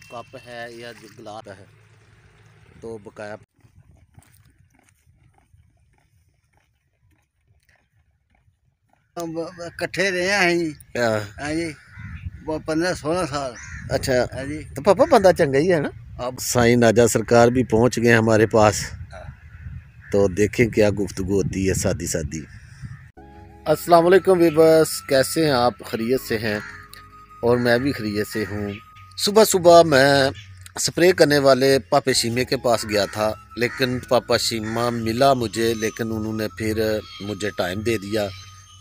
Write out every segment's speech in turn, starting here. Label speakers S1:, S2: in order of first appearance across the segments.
S1: Cup है या गिलास है तो बकाया
S2: इकट्ठे रहे हैं जी 15-16 साल।
S1: अच्छा
S2: है जी।
S1: तो पापा बंदा चंगा ही है ना। अब साईं नाजा सरकार भी पहुंच गए हमारे पास, तो देखें क्या गुफ्तगू होती है सादी सादी। अस्सलाम वालेकुम वीवर्स, कैसे हैं आप? खैरियत से हैं? और मैं भी खैरियत से हूँ। सुबह सुबह मैं स्प्रे करने वाले पापा शीमे के पास गया था, लेकिन पापा शीमा मिला मुझे, लेकिन उन्होंने फिर मुझे टाइम दे दिया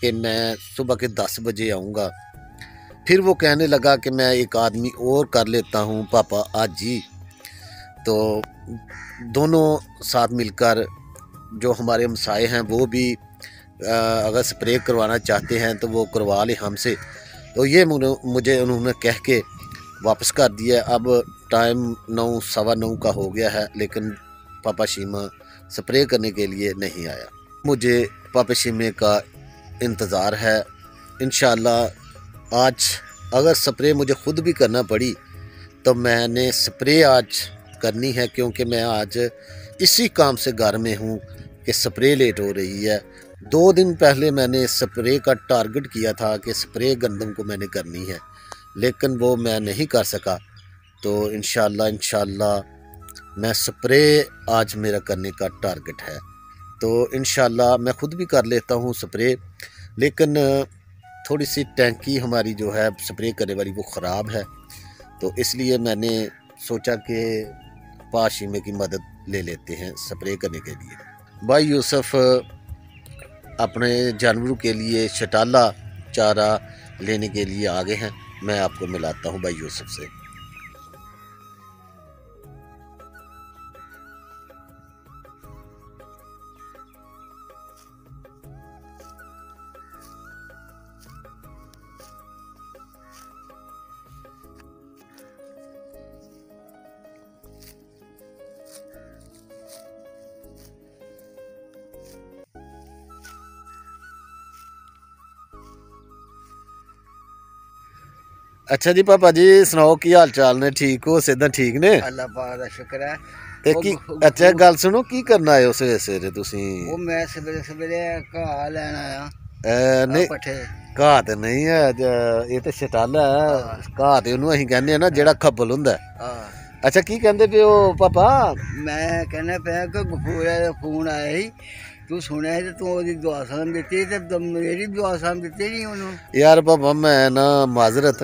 S1: कि मैं सुबह के 10 बजे आऊँगा। फिर वो कहने लगा कि मैं एक आदमी और कर लेता हूँ पापा आज जी। तो दोनों साथ मिलकर, जो हमारे हमसाए हैं वो भी अगर स्प्रे करवाना चाहते हैं तो वो करवा लें हमसे। तो ये मुझे उन्होंने कह के वापस कर दिया। अब टाइम 9 सवा 9 का हो गया है, लेकिन पापा शीमा स्प्रे करने के लिए नहीं आया। मुझे पापा शीमे का इंतज़ार है। इंशाल्लाह आज अगर स्प्रे मुझे ख़ुद भी करना पड़ी तो मैंने स्प्रे आज करनी है, क्योंकि मैं आज इसी काम से घर में हूँ कि स्प्रे लेट हो रही है। 2 दिन पहले मैंने स्प्रे का टारगेट किया था कि स्प्रे गंदम को मैंने करनी है, लेकिन वो मैं नहीं कर सका। तो इंशाल्लाह मैं स्प्रे आज मेरा करने का टारगेट है। तो इंशाल्लाह मैं ख़ुद भी कर लेता हूँ स्प्रे, लेकिन थोड़ी सी टैंकी हमारी जो है स्प्रे करने वाली वो ख़राब है, तो इसलिए मैंने सोचा कि पाशीमे की मदद ले लेते हैं स्प्रे करने के लिए। भाई यूसुफ अपने जानवरों के लिए शटाला चारा लेने के लिए आगे हैं। मैं आपको मिलाता हूँ भाई यूसुफ से। अच्छा जी पापा जी सुनाओ की हाल चाल ने? ठीक हो? सेहत ठीक ने?
S2: अल्लाह पाक दा शुक्र है।
S1: ते की अच्छा गल सुनो, की करना आए हो सवेरे सवेरे तुसी?
S2: वो मैं सवेरे सवेरे घाह लैन आया।
S1: नहीं
S2: पट्ठे
S1: घाह ते नहीं है, ये तो शटाला है। घाह ते उन्होंने असीं कहने ना जेड़ा खब्बल हुंदा है। अच्छा की कहंदे पे हो पापा?
S2: मैं कहना पे कि गफूरे दा फोन आया ही, तू सुने तो तू ओदी दुआ सलाम दित्ती ते मेरी दुआ सलाम दित्ती नहीं उन्हों।
S1: यार पापा मैं ना माजरत,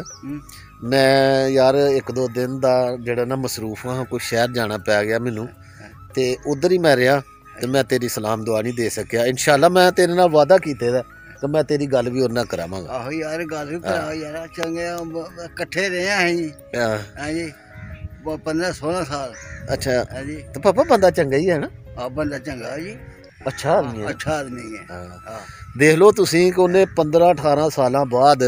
S1: मैं यार 1-2 दिन दा जेड़ा ना मसरूफ हाँ, कोई शहर जाना पै गया मैनू, ते उधर ही मैं रहा, ते मैं तेरी सलाम दुआ नहीं दे सकिया। इंशाल्लाह मैं तेरे नाल वादा कीते दा कि मैं तेरी गल भी ओदे नाल करावांगा।
S2: आहो यार गल भी करा यार, चंगे इकट्ठे रहे हैं जी 15-16 साल।
S1: अच्छा
S2: जी
S1: तो पापा बंदा चंगा ही है ना?
S2: बंदा चंगा जी,
S1: अच्छा आदमी है।
S2: अच्छा आदमी है।
S1: देख लो तुसी कि उन्हें 15-18 साल बाद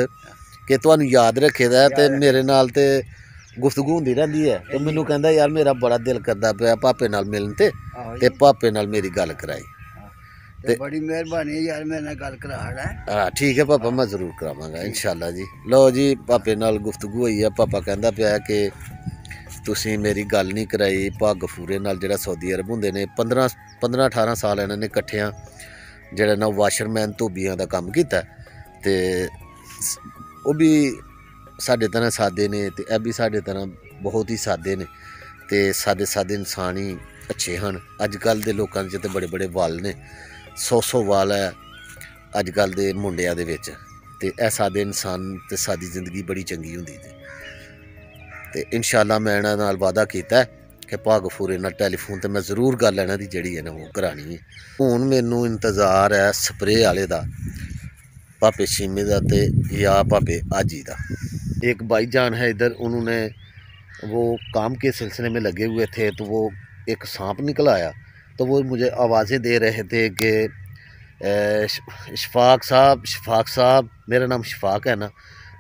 S1: कि तुहानू याद रखे दा ते मेरे नाल ते गुफ्तगू होंदी रहंदी है। तो मैनू कहंदा यार मेरा बड़ा दिल करदा पिया पापे नाल मिलन ते पापे नाल मेरी गल कराई।
S2: ते बड़ी मेहरबानी यार मेरे नाल गल करा है।
S1: हाँ ठीक है पापा, मैं जरूर करावांगा इंशाल्लाह जी। लो जी पापे नाल गुफ्तगू हुई है। पापा कहंदा पिया कि तुसी मेरी गल नहीं कराई भा गफूरे नाल जेड़ा सऊदी अरब हुंदे ने। 15-18 साल इन्हां ने कट्ठियां जेड़ा ना वाशरमैन धोबियां दा कम्म कीता, ते ओह भी साढ़े तरह सादे ने, ते एह भी साढ़े तरह बहुत ही सादे ने, ते सादे सादे इंसान ही अच्छे हैं। अजकल दे लोकां च ते बड़े बड़े वाल ने, 100 वाल है अजकल दे मुंडियां दे विच, ते एह सादे इंसान ते सादी जिंदगी बड़ी चंगी हुंदी जी। ते इंशाल्लाह मैं इन्हां नाल वादा कीता है कि भा गफूरे नाल टैलीफोन ते मैं जरूर गल इन्हां दी जेह्ड़ी है ना वो करानी है। हुण मैनू इंतज़ार है स्प्रे आह्ले दा, पापे शीमे दा ते या पापे हाजी दा। एक भाईजान है इधर, उन्होंने वो काम के सिलसिले में लगे हुए थे, तो वो एक सांप निकल आया, तो वो मुझे आवाज़ें दे रहे थे कि शफाक साहब, मेरा नाम शफाक है ना,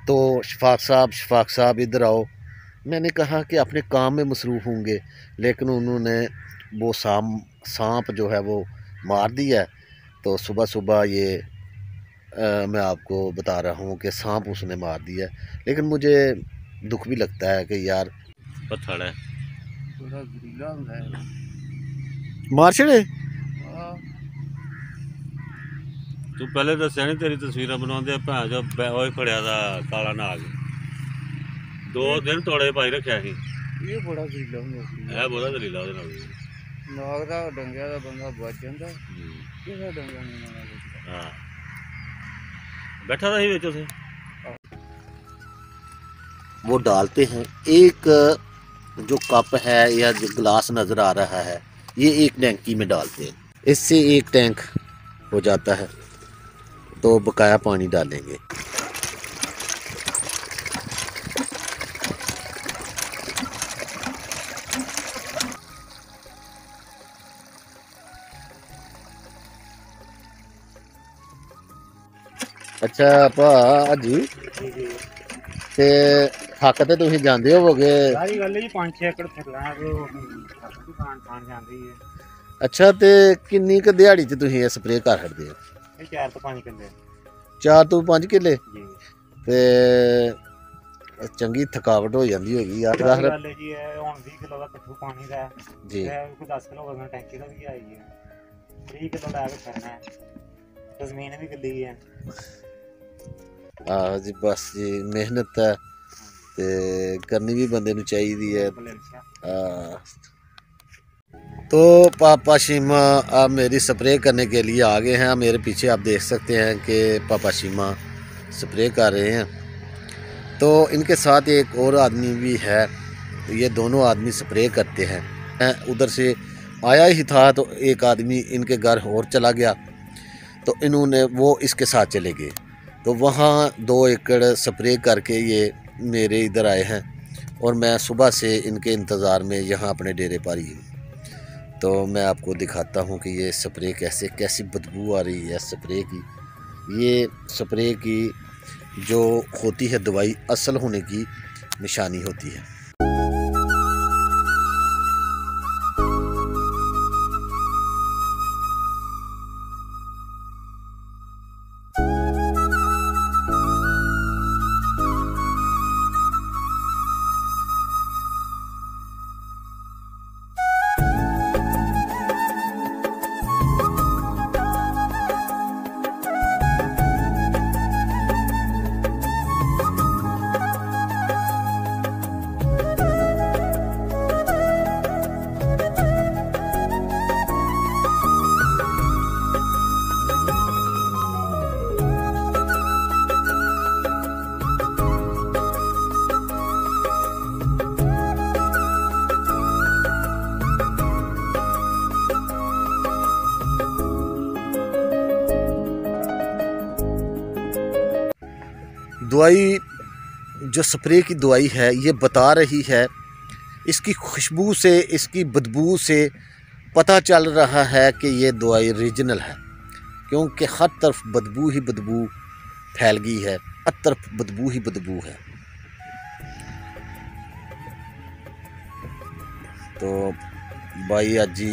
S1: तो शफाक साहब इधर आओ। मैंने कहा कि अपने काम में मसरूफ़ होंगे, लेकिन उन्होंने वो सांप जो है वो मार दिया है। तो सुबह सुबह ये मैं आपको बता रहा हूँ कि सांप उसने मार दिया। लेकिन मुझे दुख भी लगता है कि यार पत्थर है
S2: थोड़ा जरीला होंदा है।
S1: मार छड़े
S2: हाँ,
S1: तू पहले दस्या नहीं तेरी तस्वीर बनाते भैन जो ओए फड़िया दा काला नाग 2 दिन तोड़े पाई रखा ही
S2: ये बड़ा जरीला होंदा सी।
S1: है बोला दलीला ਉਹਦੇ ਨਾਲ
S2: नाग दा डंगिया दा बंदा बच जांदा, किसा डंगा नहीं मारना बचदा।
S1: हाँ बैठा था ही बेचो से वो डालते हैं एक जो कप है या जो गिलास नज़र आ रहा है ये एक टैंकी में डालते हैं, इससे एक टैंक हो जाता है तो बकाया पानी डालेंगे। अच्छा भाजी ते थक ते तुसीं जांदे होवोगे
S2: सारी गल जी 5-6 एकड़ फिरना है ते दुकान खान जांदी है।
S1: अच्छा ते किन्नी क दिहाड़ी च तुसीं एह् स्प्रे कर छड़दे हो?
S2: ये 4 ਤੋਂ 5 किले
S1: 4 ਤੋਂ 5 ਕਿੱਲੇ
S2: जी।
S1: ਤੇ ਚੰਗੀ ਥਕਾਵਟ ਹੋ ਜਾਂਦੀ ਹੋਗੀ ਯਾਰ।
S2: सारी गल है जी है हुन 20 किलो दा पिट्ठू पानी दा
S1: जी
S2: है, कोई 10 किलो वजन टैंकी दा भी आई है, 30 किलो ला के फिरना है, जमीन भी गिल्ली है।
S1: ਆਹ ਜੀ ਬਸ ਜੀ ਮਿਹਨਤ ਹੈ ਤੇ ਕਰਨੀ भी बंदे ਨੂੰ ਚਾਹੀਦੀ है। तो पापा शीमा आप मेरी स्प्रे करने के लिए आ गए हैं। मेरे पीछे आप देख सकते हैं कि पापा शीमा स्प्रे कर रहे हैं। तो इनके साथ एक और आदमी भी है, ये दोनों आदमी स्प्रे करते हैं। उधर से आया ही था तो एक आदमी इनके घर और चला गया तो इन्होंने वो इसके साथ चले गए तो वहाँ 2 एकड़ स्प्रे करके ये मेरे इधर आए हैं और मैं सुबह से इनके इंतज़ार में यहाँ अपने डेरे पर ही हूँ। तो मैं आपको दिखाता हूँ कि ये स्प्रे कैसी बदबू आ रही है स्प्रे की। ये स्प्रे की जो होती है दवाई असल होने की निशानी होती है। दवाई जो स्प्रे की दवाई है ये बता रही है, इसकी खुशबू से इसकी बदबू से पता चल रहा है कि ये दवाई रीजनल है, क्योंकि हर तरफ बदबू ही बदबू फैल गई है, हर तरफ बदबू ही बदबू है। तो भाई आज जी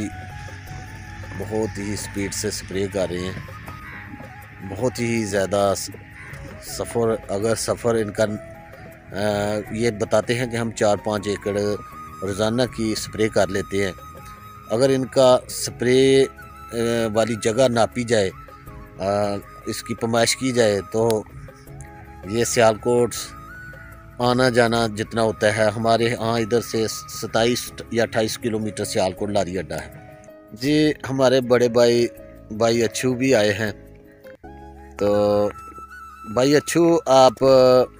S1: बहुत ही स्पीड से स्प्रे कर रहे हैं, बहुत ही ज़्यादा सफ़र। अगर सफ़र इनका ये बताते हैं कि हम 4-5 एकड़ रोज़ाना की स्प्रे कर लेते हैं। अगर इनका स्प्रे वाली जगह नापी जाए, इसकी पैमाइश की जाए तो ये सियालकोट आना जाना जितना होता है, हमारे यहाँ इधर से 27 या 28 किलोमीटर सियालकोट लारी अड्डा है जी। हमारे बड़े भाई अच्छू भी आए हैं। तो भाई अच्छू आप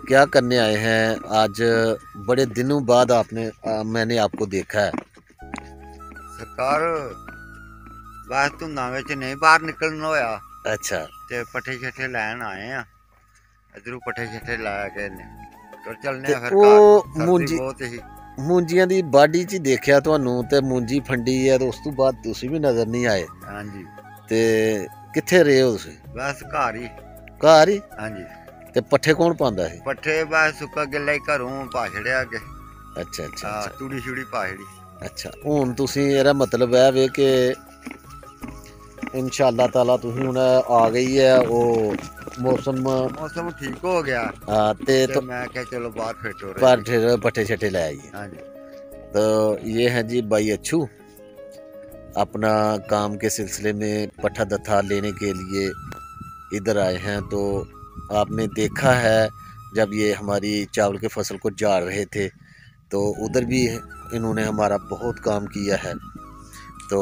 S1: क्या करने आए हैं आज? बड़े दिनों बाद मैंने आपको देखा है।
S2: सरकार बस धुंदा विच नहीं बाहर निकलना होया।
S1: अच्छा
S2: ते पट्ठे छट्ठे लैन आए हैं, इधरों पट्ठे छट्ठे ला के तो चलने फिर
S1: ਉਹ
S2: मूंजी बहुत ही
S1: मूंजियां दी बाड़ी च देखिया ਤੁਹਾਨੂੰ ਤੇ मूंजी फंडी है तो उस तो बाद तुसी भी नजर नहीं आए।
S2: हाँ जी।
S1: ते कित्थे रहे हो तुसी?
S2: बस घर ही।
S1: घर ही?
S2: हाँ जी।
S1: ते पट्ठे कौन पांदा है?
S2: पट्ठे बस सुक्का गिल्ला ही घरों पा छड़िया अगे।
S1: अच्छा अच्छा
S2: हाँ,
S1: अच्छा
S2: तूड़ी छुड़ी पा छड़ी।
S1: अच्छा हुन तुसी एदा मतलब है वे कि इंशाअल्लाह ताला तुसी हुन आ गई है वो
S2: मौसम ठीक हो गया।
S1: हाँ ते तो
S2: मैं क्या चलो बाहर फिट हो रहे
S1: पट्ठे छट्ठे ले आइए।
S2: हाँ जी।
S1: तो ये है जी भाई अच्छू, अपना काम के सिलसिले में पट्ठा दत्था लेने के लिए इधर आए हैं। तो आपने देखा है जब ये हमारी चावल के फसल को झाड़ रहे थे तो उधर भी इन्होंने हमारा बहुत काम किया है। तो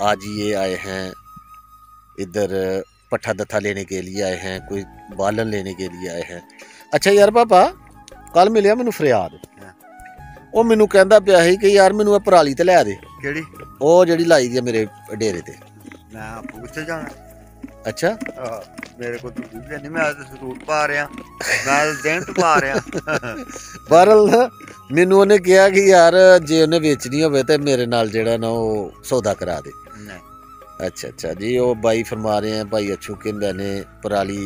S1: आज ये आए हैं इधर पट्ठा दत्था लेने के लिए आए हैं, कोई बालन लेने के लिए आए हैं। अच्छा यार पापा, कल मिलिया मैनू फरियाद, ਉਹ ਮੈਨੂੰ ਕਹਿੰਦਾ ਪਿਆ ਸੀ ਕਿ ਯਾਰ ਮੈਨੂੰ ਇਹ ਪਰਾਲੀ ਤੇ ਲੈ ਦੇ।
S2: ਕਿਹੜੀ?
S1: ਉਹ ਜਿਹੜੀ ਲਾਈ ਦੀ ਆ ਮੇਰੇ ਡੇਰੇ ਤੇ।
S2: ਮੈਂ ਆਪੂ ਕਿੱਥੇ ਜਾਣਾ?
S1: ਅੱਛਾ
S2: ਮੇਰੇ ਕੋਲ ਤਾਂ ਕੁਝ ਨਹੀਂ, ਮੈਂ ਤਾਂ ਸੂਟ ਪਾ ਰਿਹਾ, ਮੈਂ ਦਿਨ ਤੋਂ ਪਾ ਰਿਹਾ।
S1: ਬਹਰਲ ਮੈਨੂੰ ਉਹਨੇ ਕਿਹਾ ਕਿ ਯਾਰ ਜੇ ਉਹਨੇ ਵੇਚਣੀ ਹੋਵੇ ਤੇ ਮੇਰੇ ਨਾਲ ਜਿਹੜਾ ਨਾ ਉਹ ਸੌਦਾ ਕਰਾ ਦੇ। अच्छा अच्छा जी, वो भाई फरमा रहे हैं भाई अच्छू के मैंने पराली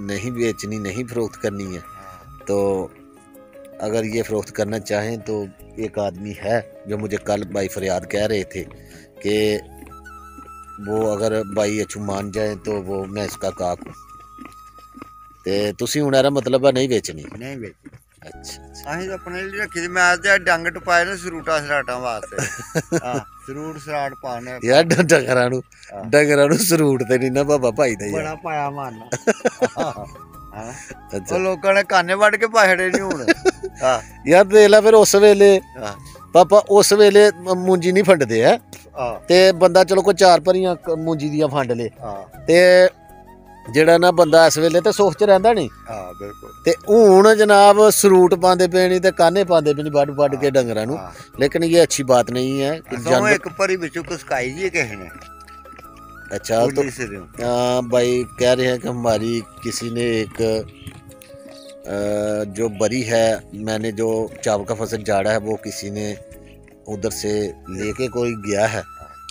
S1: नहीं बेचनी, नहीं फ़रोख्त करनी है। तो अगर ये फ़रोख्त करना चाहें तो एक आदमी है जो मुझे कल भाई फरियाद कह रहे थे कि वो अगर भाई अच्छू मान जाए तो वो मैं इसका काक हूँ। तो तुसी हुण एदा मतलब है नहीं बेचनी?
S2: नहीं बेचनी।
S1: अच्छा
S2: ਅਸੀਂ ਤਾਂ ਆਪਣੇ ਲਈ ਰੱਖੀ ਸੀ, ਮੈਂ ਤੇ ਡੰਗ ਟਪਾਏ ਨੇ ਸਰੂਟਾ ਸਰਾਟਾਂ ਵਾਸਤੇ। ਹਾਂ ਸਰੂਟ ਸਰਾਟ ਪਾਣੇ
S1: ਯਾਰ ਡੰਗਰਾਂ ਨੂੰ ਸਰੂਟ ਤੇ ਨਹੀਂ ਨਾ ਬਾਬਾ ਭਾਈ ਦਾ
S2: ਬੜਾ ਪਾਇਆ ਮਾਰਨਾ। ਉਹ ਲੋਕਾਂ ਨੇ ਕਾਨੇ ਵੱਢ ਕੇ ਪਾਹੜੇ ਨਹੀਂ ਹੁਣ।
S1: ਯਾਰ ਦੇਖ ਲੈ ਫਿਰ ਉਸ ਵੇਲੇ ਪਾਪਾ, ਉਸ ਵੇਲੇ ਮੂੰਜੀ ਨਹੀਂ ਫੰਡਦੇ ਹੈ ਤੇ ਬੰਦਾ ਚਲੋ ਕੋਈ 4 ਭਰੀਆਂ ਮੂੰਜੀ ਦੀਆਂ ਫੰਡ ਲੇ ਤੇ ਜਿਹੜਾ ਨਾ ਬੰਦਾ ਇਸ ਵੇਲੇ ਤੇ ਸੁੱਖ ਚ ਰਹਿੰਦਾ ਨਹੀਂ।
S2: ਹਾਂ ਬਿਲਕੁਲ।
S1: ਤੇ ਹੁਣ ਜਨਾਬ ਸਰੂਟ ਪਾਉਂਦੇ ਪਏ ਨਹੀਂ ਤੇ ਕਾਨੇ ਪਾਉਂਦੇ ਪਏ ਨਹੀਂ ਵੱਢ ਕੇ ਡੰਗਰਾਂ ਨੂੰ। लेकिन ये अच्छी बात नहीं है कि
S2: जानवर एक परी बिचू कुसकाई जी कहे ने।
S1: अच्छा तो भाई कह रहे हैं कि हमारी किसी ने एक जो बरी है, मैंने जो चावल का फसल झाड़ा है वो किसी ने उधर से लेके कोई गया है,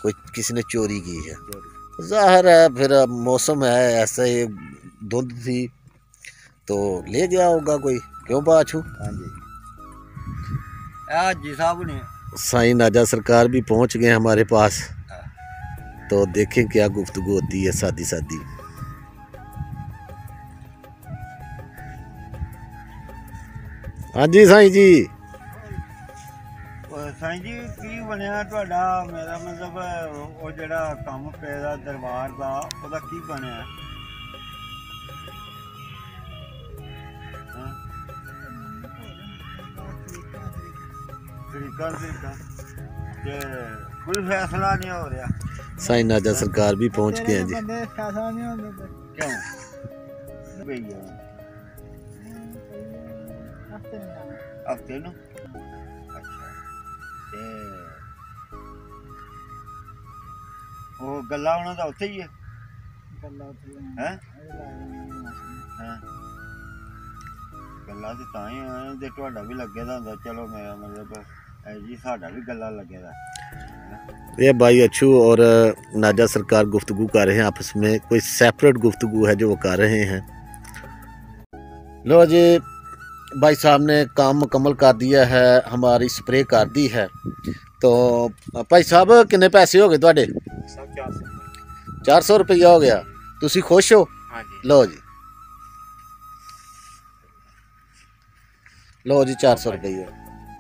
S1: कोई किसी ने चोरी की है। ज़ाहिर है फिर मौसम है ऐसे ही, धुंध थी तो ले गया होगा कोई, क्यों बाछू?
S2: हाँ जी, जी साहब ने
S1: साईं नाजा सरकार भी पहुंच गए हमारे पास। तो देखें क्या गुफ्तगू होती है सादी सादी। हाँ जी साईं जी।
S2: ਸਾਈਂ ਜੀ ਕੀ ਬਣਿਆ ਤੁਹਾਡਾ? ਮੇਰਾ ਮਤਲਬ ਉਹ ਜਿਹੜਾ ਕੰਮ ਪਿਆ ਦਾ ਦਰਬਾਰ ਦਾ, ਉਹਦਾ ਕੀ ਬਣਿਆ? ਤਰੀਕਾ ਤੇ ਕੋਈ ਫੈਸਲਾ ਨਹੀਂ ਹੋ ਰਿਹਾ।
S1: साईं नाजा सरकार भी पहुंच गए हैं जी।
S2: फैसला नहीं होता क्यों? हफ्ते ਨੂੰ। ਉਹ ਗੱਲਾਂ ਉਹਨਾਂ ਦਾ ਉੱਥੇ ਹੀ ਹੈ। ਹੈ ਗੱਲਾਂ ਤੇ ਤਾਂ ਹੀ ਜੇ ਤੁਹਾਡਾ ਵੀ ਲੱਗੇ ਦਾ ਹੁੰਦਾ। चलो मेरा मतलब जी साਡਾ भी गला लगे दा।
S1: ये भाई अच्छू और नाजा सरकार गुफ्तगू कर रहे हैं आपस में, कोई सेपरेट गुफ्तगू है जो वो कर रहे हैं। लो जी भाई साहब ने काम मुकम्मल कर दिया है, हमारी स्प्रे कर दी है। तो भाई साहब कितने पैसे हो गए तुहाडे? 400 रुपया हो गया। तुसी खुश हो?
S3: हाँ जी।
S1: लो जी, लो जी 400 रुपये।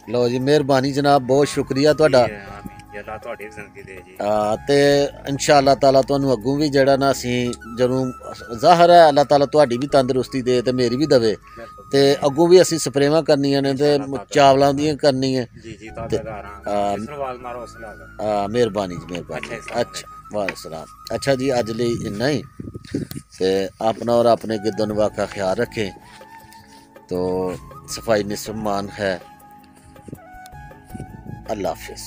S1: लो जी मेहरबानी जनाब, बहुत शुक्रिया तुहाडा। ते इंशाअल्लाह ताला तुहानू अग्गों भी जेड़ा ना असीं जरूर, ज़ाहिर है अल्लाह ताला तुहाडी भी तंदरुस्ती दे ते मेरी भी दवे। ते अग्गों भी असीं स्प्रेवां करनियां ने ते चावलां दियां करनियां। मेहरबानी जी मेहरबानी। अच्छा वालेकुम। अच्छा जी अज लई इन्ना ही। ते अपना और अपने गिरदो नवाह का ख्याल रखें। तो सफाई निस्फ मान है। अल्लाह हाफिज़।